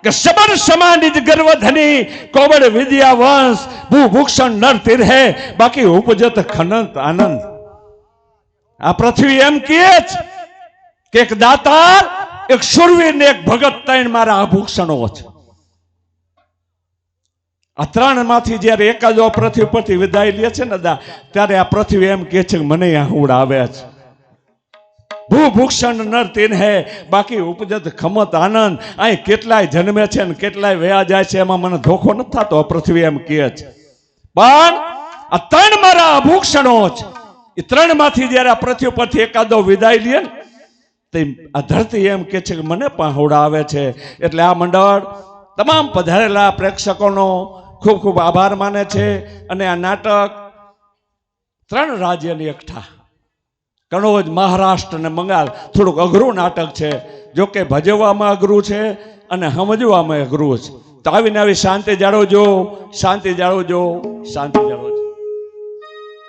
કે સબર સમાનિજ ગર્વધની કોવડ વિદ્યા વંશ ભૂભૂષણ નર તીર હે બાકી ઉપજત ખનંત આનંદ। આ પૃથ્વી એમ કહે છે કે એક દાતાર, એક શૂરવીર ને એક ભગત ત્રણ મારા આભૂષણો છે। આ ત્રણ માંથી જયારે એકાદો પૃથ્વી પરથી વિદાય લે છે ને ત્યારે આ પૃથ્વી એમ કહે છે કે મને આહુડ આવે છે। ભૂભૂષણ નર તીન હે બાકી ઉપજત ખમત આનંદ। અહીં કેટલાય જન્મે છે ને કેટલાય વયા જાય છે, એમાં મને ધોખો નથી થતો, પૃથ્વી એમ કહે છે। પણ આ ત્રણ મારા આભૂષણો છે, એ ત્રણ માંથી જયારે આ પૃથ્વી પરથી એકાદો વિદાય લે ને તે આ ધરતી એમ કે છે કે મને પહોળા આવે છે। એટલે આ મંડળ તમામ પધારેલા પ્રેક્ષકોનો ખૂબ ખૂબ આભાર માને છે। અને આ નાટક ત્રણ રાજ્યની એકઠા, કનોજ, મહારાષ્ટ્ર અને બંગાળ, થોડુંક અઘરું નાટક છે, જો કે ભજવવામાં અઘરું છે અને સમજવામાં અઘરું છે। તો આવીને આવી શાંતિ જાળવજો, શાંતિ જાળવજો, શાંતિ જાળવજો।